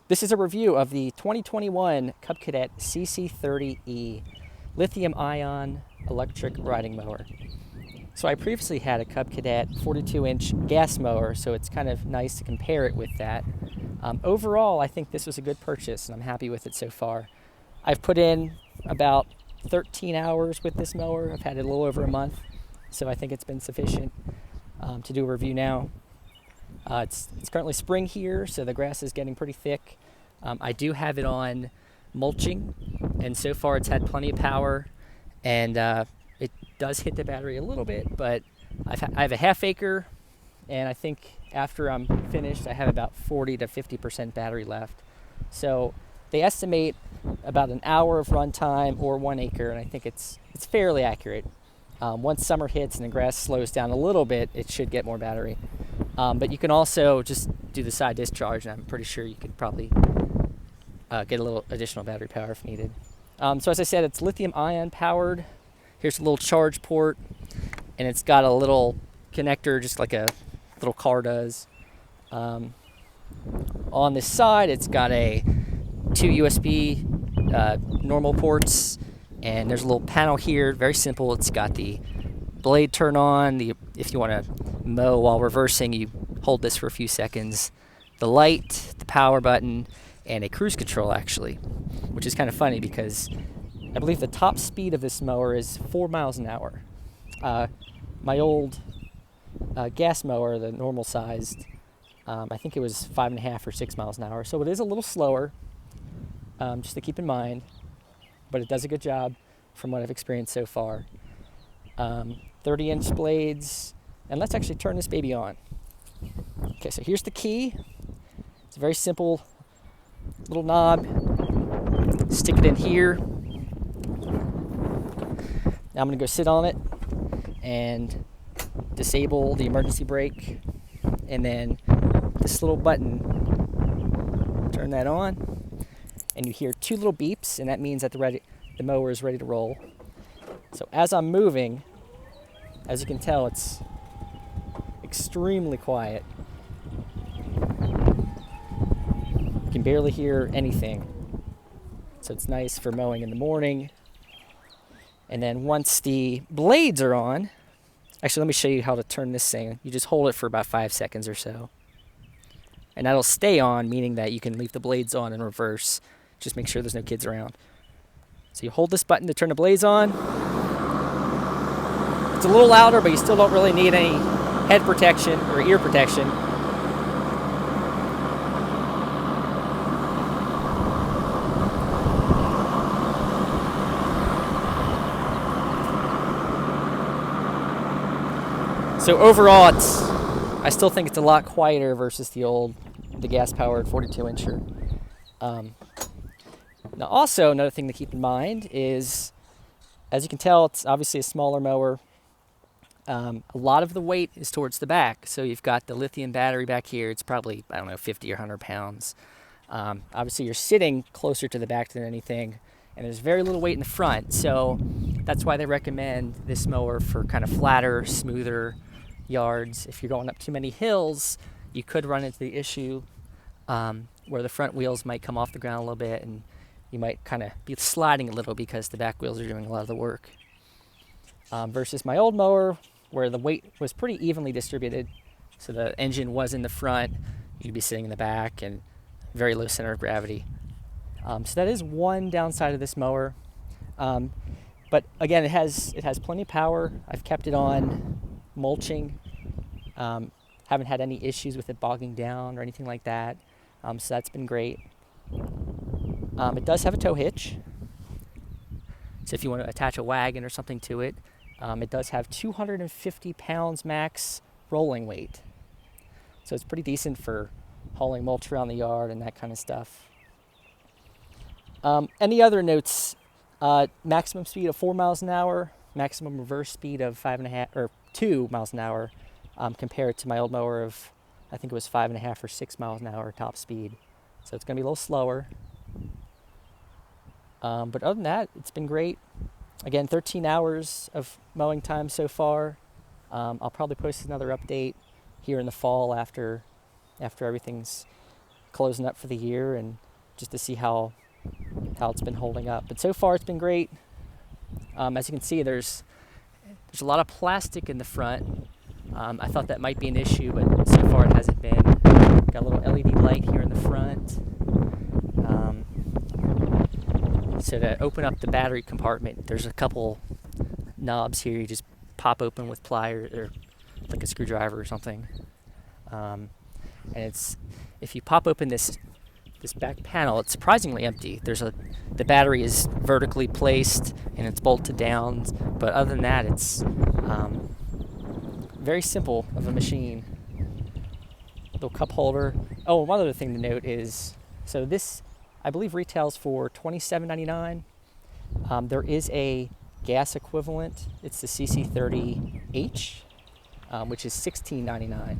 This is a review of the 2021 Cub Cadet CC30e lithium-ion electric riding mower. So I previously had a Cub Cadet 42-inch gas mower, so it's kind of nice to compare it with that. Overall, I think this was a good purchase, and I'm happy with it so far. I've put in about 13 hours with this mower. I've had it a little over a month, so I think it's been sufficient to do a review now. It's currently spring here, so the grass is getting pretty thick. I do have it on mulching, and so far it's had plenty of power, and it does hit the battery a little bit, but I have a half acre, and I think after I'm finished I have about 40 to 50% battery left. So they estimate about an hour of runtime or 1 acre, and I think it's fairly accurate. Once summer hits and the grass slows down a little bit, it should get more battery. But you can also just do the side discharge, and I'm pretty sure you could probably get a little additional battery power if needed. So as I said, it's lithium ion powered. Here's a little charge port, and it's got a little connector just like a little car does. On this side, it's got two USB normal ports, and there's a little panel here, very simple. It's got the blade turn on. If you want to mow while reversing, you hold this for a few seconds. The light, the power button, and a cruise control actually, which is kind of funny because I believe the top speed of this mower is 4 miles an hour. My old gas mower, the normal sized, I think it was 5.5 or 6 miles an hour. So it is a little slower, just to keep in mind, but it does a good job from what I've experienced so far. 30-inch blades, and let's actually turn this baby on. Okay, so here's the key. It's a very simple little knob. Stick it in here. Now I'm going to go sit on it and disable the emergency brake, and then this little button, turn that on, and you hear two little beeps, and that means that the mower is ready to roll. So as I'm moving, as you can tell, it's extremely quiet. You can barely hear anything. So it's nice for mowing in the morning. And then once the blades are on, actually let me show you how to turn this thing. You just hold it for about 5 seconds or so. And that'll stay on, meaning that you can leave the blades on in reverse. Just make sure there's no kids around. So you hold this button to turn the blades on. It's a little louder, but you still don't really need any head protection or ear protection. So overall, I still think it's a lot quieter versus the gas-powered 42-incher. Now also, another thing to keep in mind is, as you can tell, it's obviously a smaller mower. A lot of the weight is towards the back. So you've got the lithium battery back here. It's probably, 50 or 100 pounds. Obviously, you're sitting closer to the back than anything, and there's very little weight in the front. So that's why they recommend this mower for kind of flatter, smoother yards. If you're going up too many hills, you could run into the issue where the front wheels might come off the ground a little bit, and you might kind of be sliding a little because the back wheels are doing a lot of the work. Versus my old mower, where the weight was pretty evenly distributed. So the engine was in the front, you'd be sitting in the back, and very low center of gravity. So that is one downside of this mower. But again, it has plenty of power. I've kept it on mulching. Haven't had any issues with it bogging down or anything like that. So that's been great. It does have a tow hitch. So if you want to attach a wagon or something to it, it does have 250 pounds max rolling weight. So it's pretty decent for hauling mulch around the yard and that kind of stuff. Any other notes? Maximum speed of 4 miles an hour, maximum reverse speed of 2 miles an hour, compared to my old mower of, I think it was 5.5 or 6 miles an hour top speed. So it's going to be a little slower. But other than that, it's been great. Again, 13 hours of mowing time so far. I'll probably post another update here in the fall after everything's closing up for the year and just to see how it's been holding up. But so far it's been great. As you can see, there's a lot of plastic in the front. I thought that might be an issue, but so far it hasn't been. Got a little LED light here in the front. So to open up the battery compartment, there's a couple knobs here. You just pop open with pliers or like a screwdriver or something. And if you pop open this back panel, it's surprisingly empty. The battery is vertically placed and it's bolted down, but other than that, it's very simple of a machine. Little cup holder. Oh, one other thing to note is, so this I believe retails for $27.99. There is a gas equivalent. It's the CC30e, which is $16.99.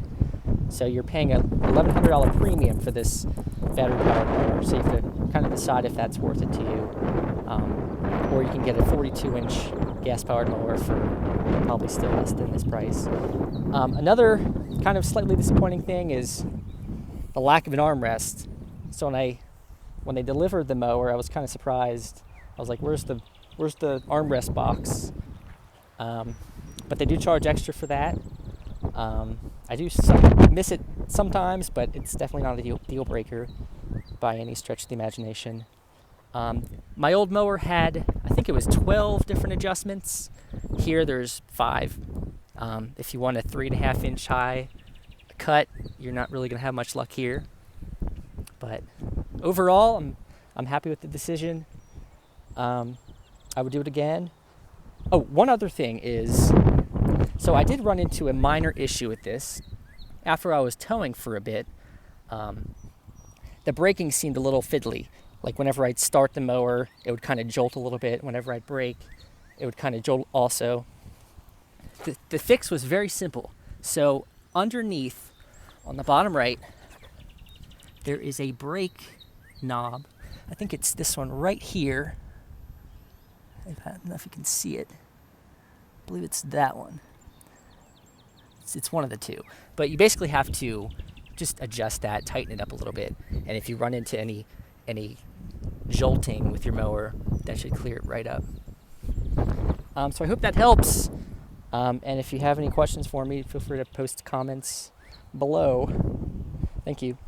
So you're paying a $1,100 premium for this battery-powered mower. So you have to kind of decide if that's worth it to you. Or you can get a 42-inch gas-powered mower for probably still less than this price. Another kind of slightly disappointing thing is the lack of an armrest. So when they delivered the mower, I was kind of surprised. I was like, "Where's the armrest box?" But they do charge extra for that. I do miss it sometimes, but it's definitely not a deal breaker by any stretch of the imagination. My old mower had, I think it was 12 different adjustments. Here there's 5. If you want a 3.5 inch high cut, you're not really going to have much luck here. But overall, I'm happy with the decision. I would do it again. Oh, one other thing is, so I did run into a minor issue with this. After I was towing for a bit, the braking seemed a little fiddly. Like whenever I'd start the mower, it would kind of jolt a little bit. Whenever I'd brake, it would kind of jolt also. The fix was very simple. So underneath, on the bottom right, there is a brake knob. I think it's this one right here. I don't know if you can see it. I believe it's that one. It's one of the two. But you basically have to just adjust that, tighten it up a little bit. And if you run into any jolting with your mower, that should clear it right up. So I hope that helps. And if you have any questions for me, feel free to post comments below. Thank you.